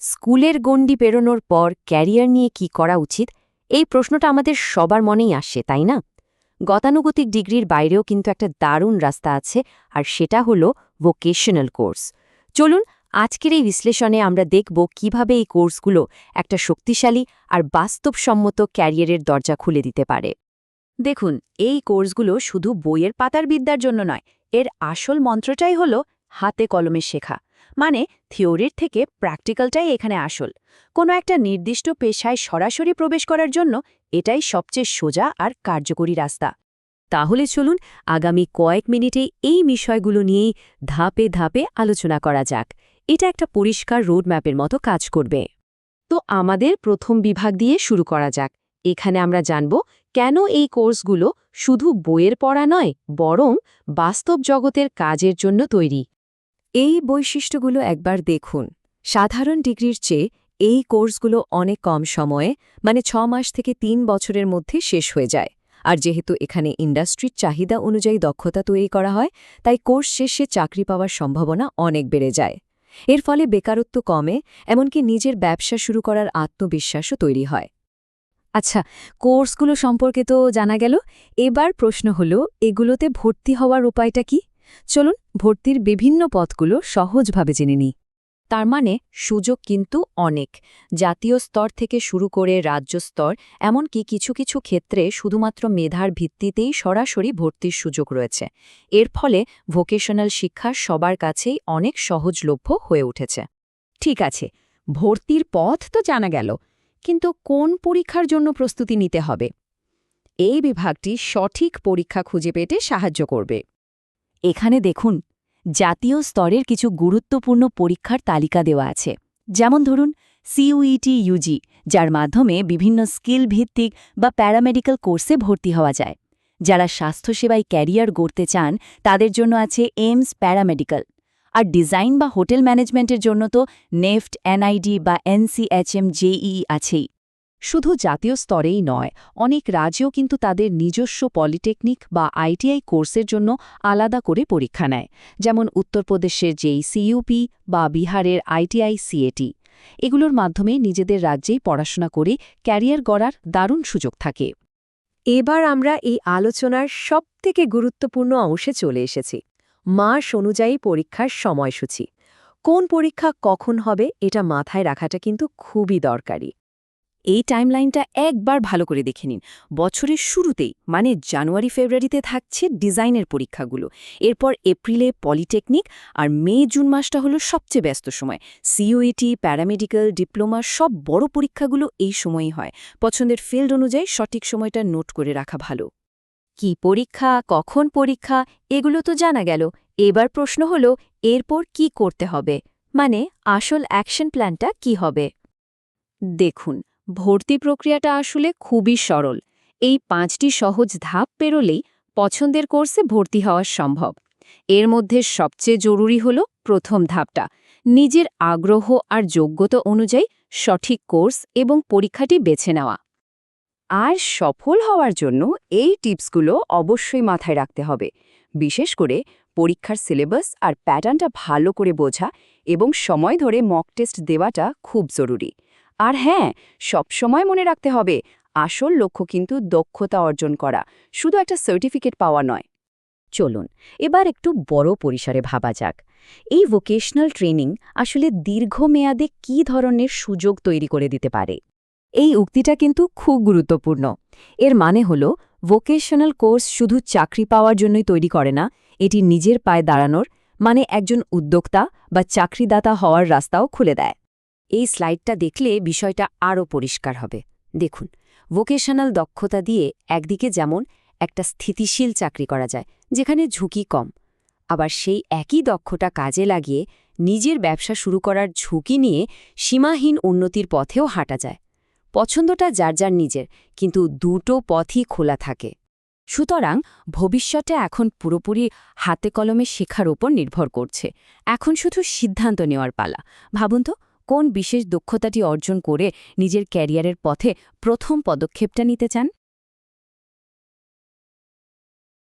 স্কুলের গণ্ডি পেরোনোর পর ক্যারিয়ার নিয়ে কি করা উচিত এই প্রশ্নটা আমাদের সবার মনেই আসে, তাই না? গতানুগতিক ডিগ্রির বাইরেও কিন্তু একটা দারুণ রাস্তা আছে, আর সেটা হলো ভোকেশনাল কোর্স। চলুন আজকের এই বিশ্লেষণে আমরা দেখব কিভাবে এই কোর্সগুলো একটা শক্তিশালী আর বাস্তবসম্মত ক্যারিয়ারের দরজা খুলে দিতে পারে। দেখুন, এই কোর্সগুলো শুধু বইয়ের পাতার বিদ্যার জন্য নয়, এর আসল মন্ত্রটাই হলো হাতে কলমে শেখা। মানে থিওরির থেকে প্র্যাকটিক্যালটাই এখানে আসল। কোনো একটা নির্দিষ্ট পেশায় সরাসরি প্রবেশ করার জন্য এটাই সবচেয়ে সোজা আর কার্যকরী রাস্তা। তাহলে চলুন আগামী কয়েক মিনিটে এই বিষয়গুলো নিয়েই ধাপে ধাপে আলোচনা করা যাক। এটা একটা পরিষ্কার রোডম্যাপের মতো কাজ করবে। তো আমাদের প্রথম বিভাগ দিয়ে শুরু করা যাক। এখানে আমরা জানব কেন এই কোর্সগুলো শুধু বইয়ের পড়া নয়, বরং বাস্তব জগতের কাজের জন্য তৈরি। এই বৈশিষ্ট্যগুলো একবার দেখুন। সাধারণ ডিগ্রির চেয়ে এই কোর্সগুলো অনেক কম সময়ে, মানে 6 মাস থেকে 3 বছরের মধ্যে শেষ হয়ে যায়। আর যেহেতু এখানে ইন্ডাস্ট্রির চাহিদা অনুযায়ী দক্ষতা তৈরি করা হয়, তাই কোর্স শেষে চাকরি পাওয়ার সম্ভাবনা অনেক বেড়ে যায়। এর ফলে বেকারত্ব কমে, এমনকি নিজের ব্যবসা শুরু করার আত্মবিশ্বাসও তৈরি হয়। আচ্ছা, কোর্সগুলো সম্পর্কে তো জানা গেল। এবার প্রশ্ন হলো, এগুলোতে ভর্তি হওয়ার উপায়টা কি? চলুন ভর্তির বিভিন্ন পথগুলো সহজভাবে জেনে নিই। তার মানে সুযোগ কিন্তু অনেক। জাতীয় স্তর থেকে শুরু করে রাজ্য স্তর, এমনকি কিছু কিছু ক্ষেত্রে শুধুমাত্র মেধার ভিত্তিতেই সরাসরি ভর্তির সুযোগ রয়েছে। এর ফলে ভোকেশনাল শিক্ষা সবার কাছেই অনেক সহজলভ্য হয়ে উঠেছে। ঠিক আছে, ভর্তির পথ তো জানা গেল, কিন্তু কোন পরীক্ষার জন্য প্রস্তুতি নিতে হবে? এই বিভাগটি সঠিক পরীক্ষা খুঁজে পেতে সাহায্য করবে। এখানে দেখুন, জাতীয় স্তরের কিছু গুরুত্বপূর্ণ পরীক্ষার তালিকা দেওয়া আছে। যেমন ধরুন সিইউটি ইউজি, যার মাধ্যমে বিভিন্ন স্কিল ভিত্তিক বা প্যারামেডিক্যাল কোর্সে ভর্তি হওয়া যায়। যারা স্বাস্থ্যসেবায় ক্যারিয়ার গড়তে চান তাদের জন্য আছে এইমস প্যারামেডিক্যাল। আর ডিজাইন বা হোটেল ম্যানেজমেন্টের জন্য তো নেফট, এনআইডি বা এনসিএচএম জেইই আছেই। শুধু জাতীয় স্তরেই নয়, অনেক রাজ্যেও কিন্তু তাদের নিজস্ব পলিটেকনিক বা আইটিআই কোর্সের জন্য আলাদা করে পরীক্ষা নেয়। যেমন উত্তরপ্রদেশের সিইউপি বা বিহারের আইটিআই সিএটি। এগুলোর মাধ্যমে নিজেদের রাজ্যেই পড়াশোনা করে ক্যারিয়ার গড়ার দারুণ সুযোগ থাকে। এবার আমরা এই আলোচনার সবথেকে গুরুত্বপূর্ণ অংশে চলে এসেছি, মাস অনুযায়ী পরীক্ষার সময়সূচি। কোন পরীক্ষা কখন হবে এটা মাথায় রাখাটা কিন্তু খুবই দরকারি। এই টাইমলাইনটা একবার ভালো করে দেখে নিন। বছরের শুরুতেই, মানে জানুয়ারি-ফেব্রুয়ারিতে থাকছে ডিজাইনের পরীক্ষাগুলো। এরপর এপ্রিলে পলিটেকনিক, আর মে-জুন মাসটা হলো সবচেয়ে ব্যস্ত সময়। সিইউটি, প্যারামেডিক্যাল, ডিপ্লোমা সব বড় পরীক্ষাগুলো এই সময়ই হয়। পছন্দের ফিল্ড অনুযায়ী সঠিক সময়টা নোট করে রাখা ভালো। কি পরীক্ষা, কখন পরীক্ষা, এগুলো তো জানা গেল। এবার প্রশ্ন হলো, এরপর কি করতে হবে? মানে আসল অ্যাকশন প্ল্যানটা কি হবে? দেখুন, ভর্তি প্রক্রিয়াটা আসলে খুবই সরল। এই 5টি সহজ ধাপ পেরোলেই পছন্দের কোর্সে ভর্তি হওয়া সম্ভব। এর মধ্যে সবচেয়ে জরুরি হল প্রথম ধাপটা, নিজের আগ্রহ আর যোগ্যতা অনুযায়ী সঠিক কোর্স এবং পরীক্ষাটি বেছে নেওয়া। আর সফল হওয়ার জন্য এই টিপসগুলো অবশ্যই মাথায় রাখতে হবে। বিশেষ করে পরীক্ষার সিলেবাস আর প্যাটার্নটা ভালো করে বোঝা এবং সময় ধরে মক টেস্ট দেওয়াটা খুব জরুরি। আর হ্যাঁ, সবসময় মনে রাখতে হবে, আসল লক্ষ্য কিন্তু দক্ষতা অর্জন করা, শুধু একটা সার্টিফিকেট পাওয়া নয়। চলুন এবার একটু বড় পরিসরে ভাবা যাক। এই ভোকেশনাল ট্রেনিং আসলে দীর্ঘমেয়াদে কী ধরনের সুযোগ তৈরি করে দিতে পারে? এই উক্তিটা কিন্তু খুব গুরুত্বপূর্ণ। এর মানে হলো, ভোকেশনাল কোর্স শুধু চাকরি পাওয়ার জন্যই তৈরি করে না, এটি নিজের পায়ে দাঁড়ানোর, মানে একজন উদ্যোক্তা বা চাকরিদাতা হওয়ার রাস্তাও খুলে দেয়। এই স্লাইডটা দেখলে বিষয়টা আরও পরিষ্কার হবে। দেখুন, ভোকেশনাল দক্ষতা দিয়ে একদিকে যেমন একটা স্থিতিশীল চাকরি করা যায়, যেখানে ঝুঁকি কম, আবার সেই একই দক্ষতা কাজে লাগিয়ে নিজের ব্যবসা শুরু করার ঝুঁকি নিয়ে সীমাহীন উন্নতির পথেও হাঁটা যায়। পছন্দটা যার যার নিজের, কিন্তু দুটো পথই খোলা থাকে। সুতরাং ভবিষ্যতে এখন পুরোপুরি হাতে কলমে শেখার উপর নির্ভর করছে। এখন শুধু সিদ্ধান্ত নেওয়ার পালা। ভাবুন তো, কোন বিশেষ দক্ষতাটি অর্জন করে নিজের ক্যারিয়ারের পথে প্রথম পদক্ষেপটা নিতে চান?